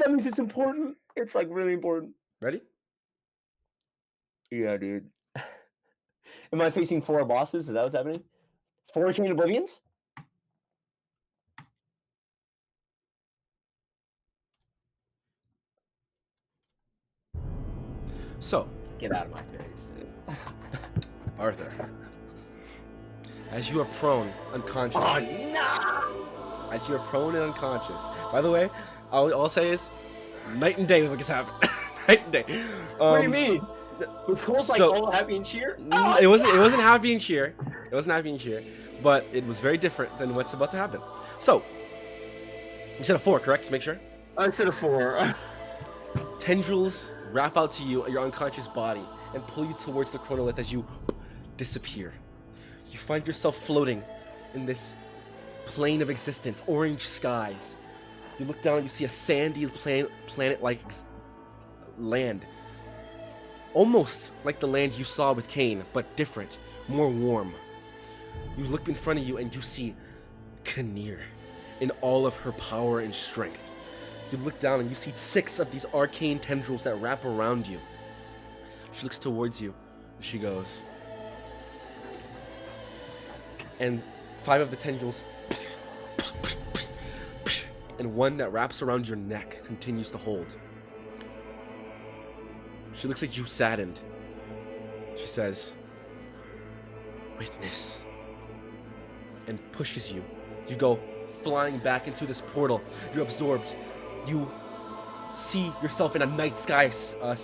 that means it's important. It's like really important. Ready? Yeah, dude. Am I facing four bosses? Is that what's happening? Four chain oblivions? So, Get out of my face, dude. Arthur, as you are prone, Oh unconscious, no! as you are prone and unconscious. By the way, all I'll say is, night and day what just happened. Night and day. What do you mean? Was Cole's like So all happy and cheer? Oh, it wasn't happy and cheer. It wasn't happy and cheer, but it was very different than what's about to happen. So, you said a 4, correct? To make sure. I said a 4. Tendrils wrap out to you, your unconscious body, and pull you towards the chronolith as you disappear. You find yourself floating in this plane of existence, orange skies. You look down and you see a sandy planet-like land. Almost like the land you saw with Cain, but different, more warm. You look in front of you and you see Kinnear in all of her power and strength. You look down and you see 6 of these arcane tendrils that wrap around you. She looks towards you and she goes. And 5 of the tendrils and one that wraps around your neck continues to hold. She looks at you saddened. She says, "Witness," and pushes you. You go flying back into this portal. You're absorbed. You see yourself in a night sky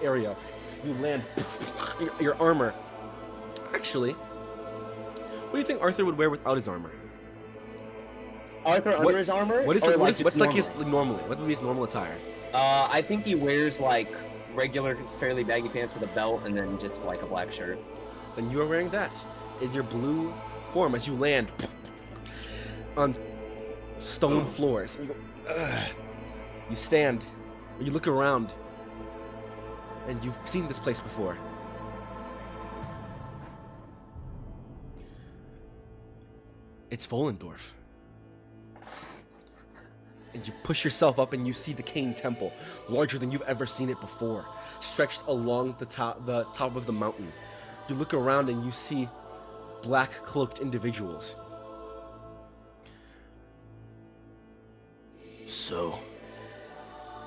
area. You land. Your armor. Actually, what do you think Arthur would wear without his armor? Arthur under his armor? What's Or what's like his normally? normally? What would be his normal attire? I think he wears like regular, fairly baggy pants with a belt, and then just like a black shirt. Then you are wearing that in your blue form as you land on stone floors. You go, ugh. You stand, and you look around, and you've seen this place before. It's Volendorf. And you push yourself up and you see the Cain Temple, larger than you've ever seen it before, stretched along the top of the mountain. You look around and you see black cloaked individuals. So,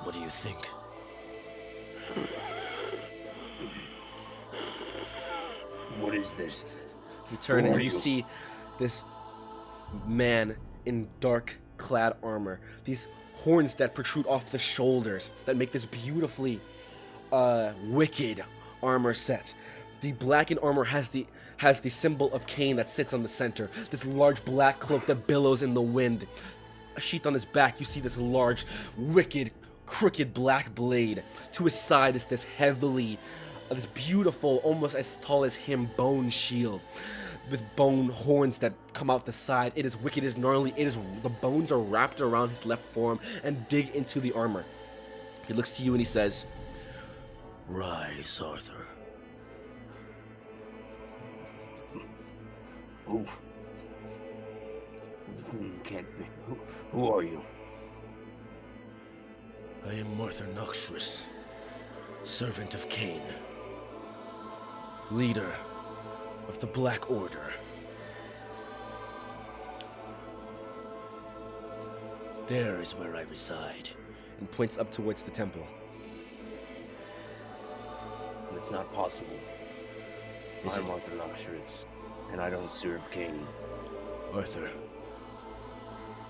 what do you think? What is this? You turn Who and are you you? see this man in dark clad armor. These horns that protrude off the shoulders that make this beautifully wicked armor set. The blackened armor has the symbol of Cain that sits on the center. This large black cloak that billows in the wind. A sheath on his back, you see this large, wicked, crooked black blade. To his side is this heavily, this beautiful, almost as tall as him, bone shield with bone horns that come out the side. It is wicked, it is gnarly, the bones are wrapped around his left forearm and dig into the armor. He looks to you and he says, "Rise, Arthur." Who? Who can't be? Who are you? "I am Arthur Noxus, servant of Cain, leader of the Black Order. There is where I reside," and points up towards the temple. It's not possible. Is I'm it? Arthur Noxus, and I don't serve Cain. Arthur,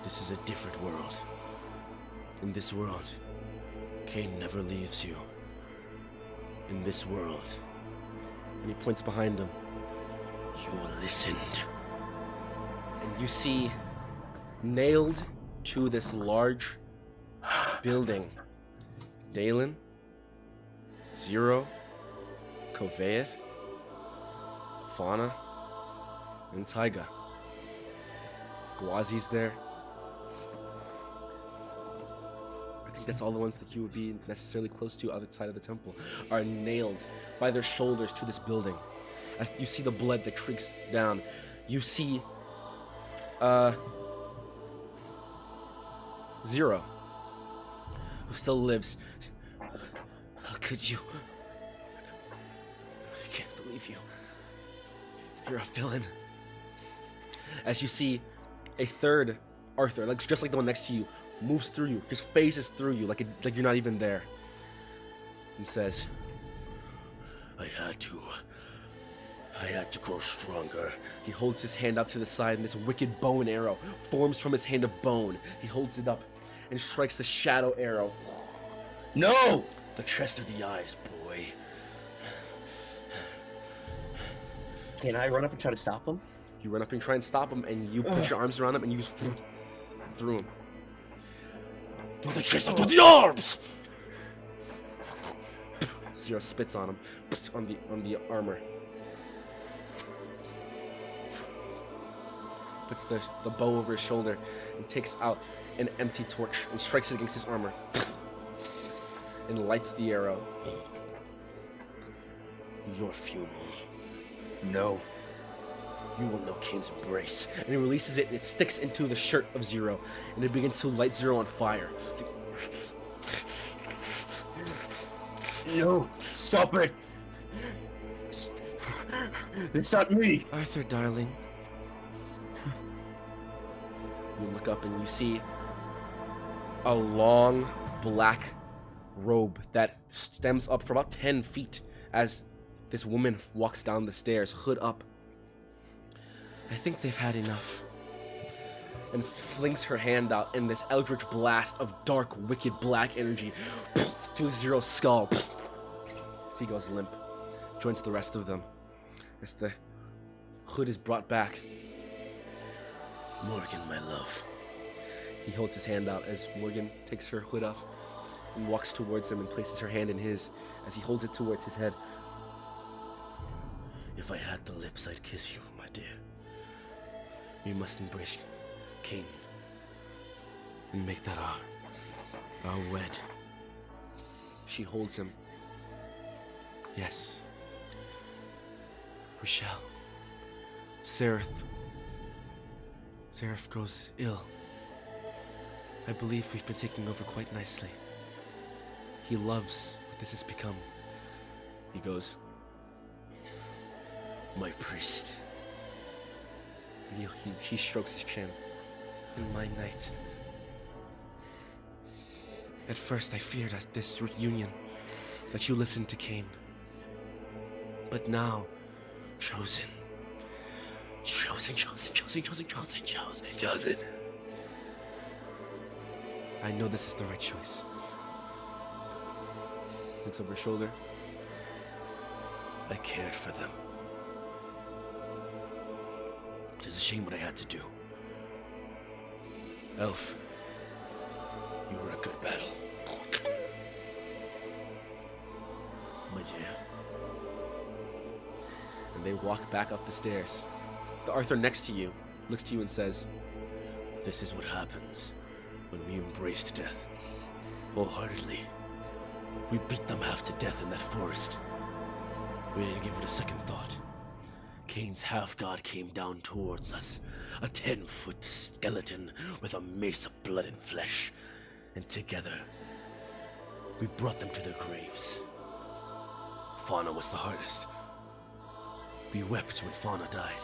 this is a different world. In this world, Cain never leaves you. In this world, and he points behind him, you listened. And you see, nailed to this large building, Dalen, Zero, Kovaeth, Fauna, and Taiga. Gwazi's there. I think that's all the ones that you would be necessarily close to other side of the temple are nailed by their shoulders to this building. As you see the blood that trickles down, you see Zero, who still lives. How could you? I can't believe you. You're a villain. As you see, a third Arthur, like just like the one next to you, moves through you, just phases through you, like you're not even there, and says, I had to grow stronger. He holds his hand out to the side, and this wicked bow and arrow forms from his hand of bone. He holds it up and strikes the shadow arrow. No! The chest of the eyes, boy. Can I run up and try to stop him? You run up and try and stop him, and you put your arms around him, and you just through him. To the chest, to the arms! Zero spits on him, on the armor. Puts the bow over his shoulder and takes out an empty torch and strikes it against his armor. And lights the arrow. Your funeral. No. You will know Kane's embrace. And he releases it, and it sticks into the shirt of Zero, and it begins to light Zero on fire. No, stop it! It's not me! Arthur, darling. You look up and you see a long black robe that stems up for about 10 feet as this woman walks down the stairs, hood up. I think they've had enough. And flings her hand out, and this eldritch blast of dark, wicked black energy through Zero's skull. He goes limp. Joins the rest of them as the hood is brought back. Morgan, my love. He holds his hand out as Morgan takes her hood off and walks towards him and places her hand in his as he holds it towards his head. If I had the lips, I'd kiss you, my dear. We must embrace Kane and make that our wed. She holds him. Yes, we shall. Seraph grows ill. I believe we've been taking over quite nicely. He loves what this has become. He goes, my priest. He strokes his chin. In my knight. At first I feared at this reunion that you listened to Kane. But now, chosen. I know this is the right choice. Looks over his shoulder. I cared for them. It is a shame what I had to do. Elf, you were a good battle. My dear. And they walk back up the stairs. The Arthur next to you looks to you and says, this is what happens when we embraced death wholeheartedly. We beat them half to death in that forest. We didn't give it a second thought. Kane's half-god came down towards us, a 10-foot skeleton with a mace of blood and flesh, and together, we brought them to their graves. Fauna was the hardest. We wept when Fauna died.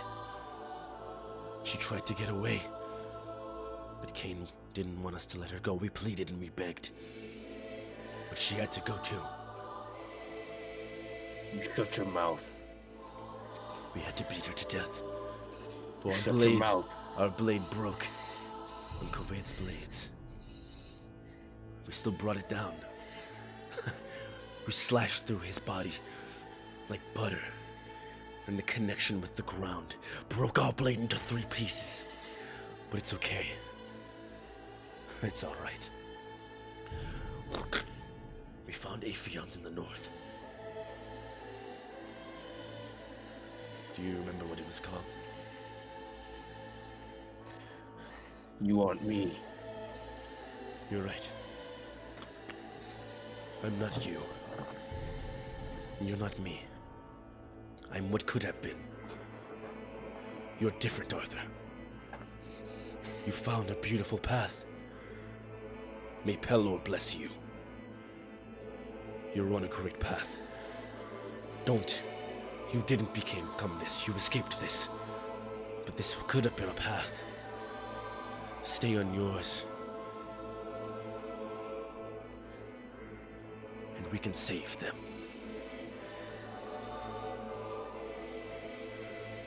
She tried to get away, but Kane didn't want us to let her go. We pleaded and we begged, but she had to go too. You shut your mouth. We had to beat her to death. For Shut your mouth. Our blade broke on Kovaid's blades. We still brought it down. We slashed through his body like butter, and the connection with the ground broke our blade into 3 pieces. But it's okay. It's alright. We found Aphion's in the north. Do you remember what it was called? You want me? You're right. I'm not you. And you're not me. I'm what could have been. You're different, Arthur. You found a beautiful path. May Pelor bless you. You're on a correct path. Don't. You didn't become this. You escaped this. But this could have been a path. Stay on yours. And we can save them.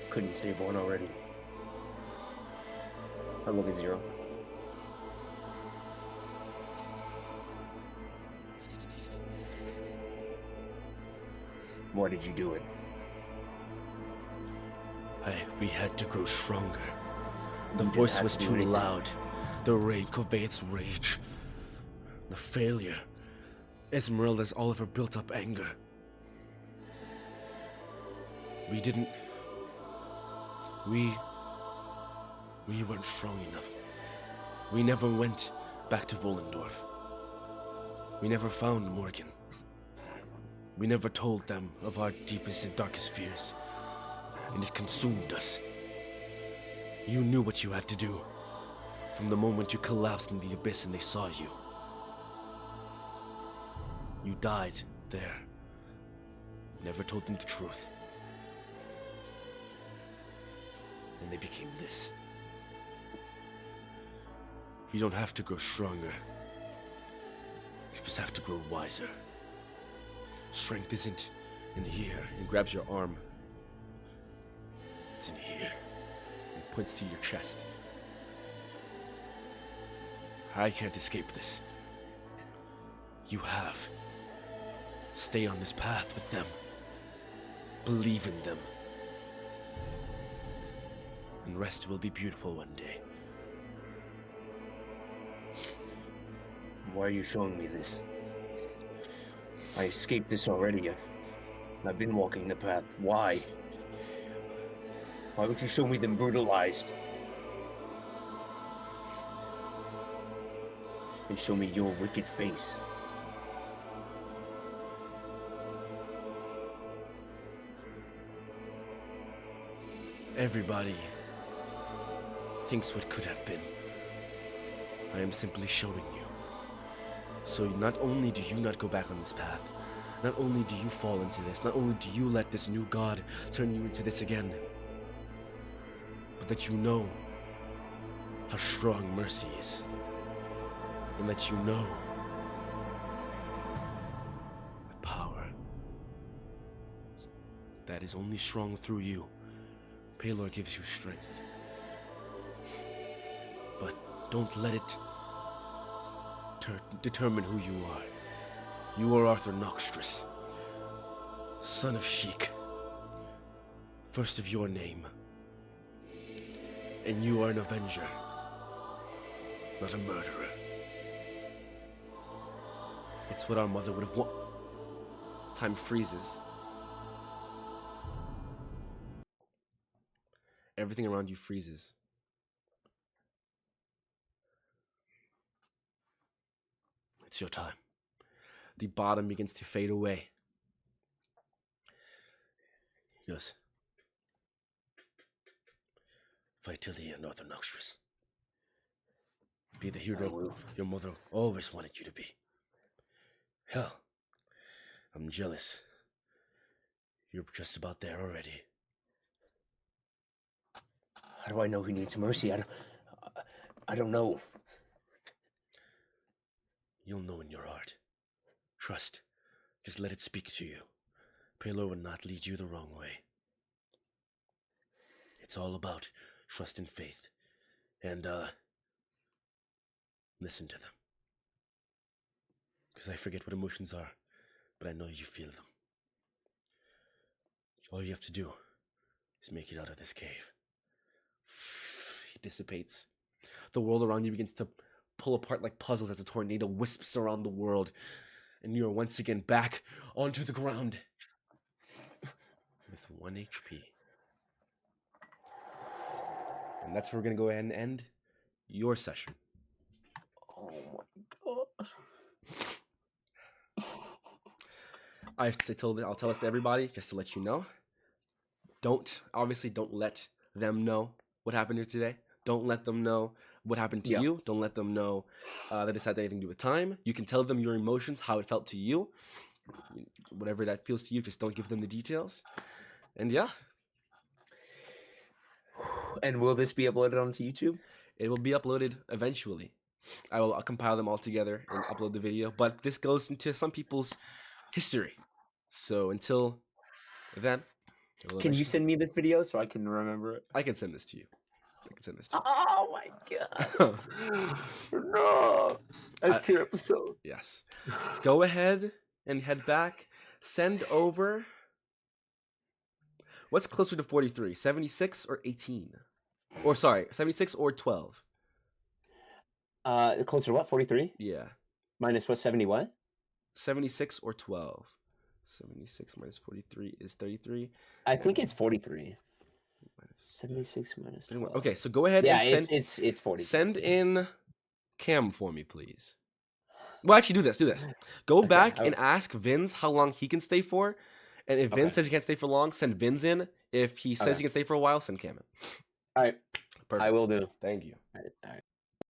Couldn't save one already. I look at Zero. Why did you do it? We had to grow stronger. The You didn't voice have was to do too anything. loud. The rage conveyed rage. The failure. Esmeralda's all of her built-up anger. We didn't... We weren't strong enough. We never went back to Volendorf. We never found Morgan. We never told them of our deepest and darkest fears. And it consumed us. You knew what you had to do. From the moment you collapsed in the abyss and they saw you. You died there. Never told them the truth. And they became this. You don't have to grow stronger. You just have to grow wiser. Strength isn't in here. And grabs your arm. It's in here. And points to your chest. I can't escape this. You have. Stay on this path with them. Believe in them. And rest will be beautiful one day. Why are you showing me this? I escaped this already. I've been walking the path. Why? Why would you show me them brutalized? And show me your wicked face. Everybody thinks what could have been. I am simply showing you. So not only do you not go back on this path, not only do you fall into this, not only do you let this new god turn you into this again, but that you know how strong mercy is. And that you know the power that is only strong through you. Pelor gives you strength. But don't let it determine who you are. You are Arthur Noxtris, son of Sheik, first of your name. And you are an avenger, not a murderer. It's what our mother would have wanted. Time freezes. Everything around you freezes. It's your time. The bottom begins to fade away. He goes, fight till the end, Arthur Noxtris. Be the hero your mother always wanted you to be. Hell, I'm jealous. You're just about there already. How do I know who needs mercy? I don't know. You'll know in your heart. Trust. Just let it speak to you. Pelor will not lead you the wrong way. It's all about trust and faith. And, listen to them. Because I forget what emotions are, but I know you feel them. All you have to do is make it out of this cave. He dissipates. The world around you begins to pull apart like puzzles as a tornado wisps around the world. And you are once again back onto the ground. With 1 HP. And that's where we're going to go ahead and end your session. Oh my god. I'll tell this to everybody just to let you know. Don't let them know what happened here today. Don't let them know what happened to you. Don't let them know that this had anything to do with time. You can tell them your emotions, how it felt to you. Whatever that feels to you, just don't give them the details. And yeah, And will this be uploaded onto YouTube? it will be uploaded eventually. I'll compile them all together and upload the video. But this goes into some people's history. So until then, it will Can you eventually- send me this video so I can remember it? I can send this to you. Oh my god! No, S tier episode. Yes. Let's go ahead and head back. Send over. What's closer to 43? 76 or 18? Or sorry, 76 or 12? Closer to what? 43 Yeah. minus what? 70 what? 76 or 12? 76 minus 43 is 33. I think it's 43. 76 minus 12. Okay, so go ahead Yeah, and send. it's 40. Send in Cam for me, please. Well, actually, do this. Go back and ask Vince how long he can stay for. And if Vince says he can't stay for long, send Vince in. If he says he can stay for a while, send Cam in. All right. Perfect. I will do. Thank you. All right.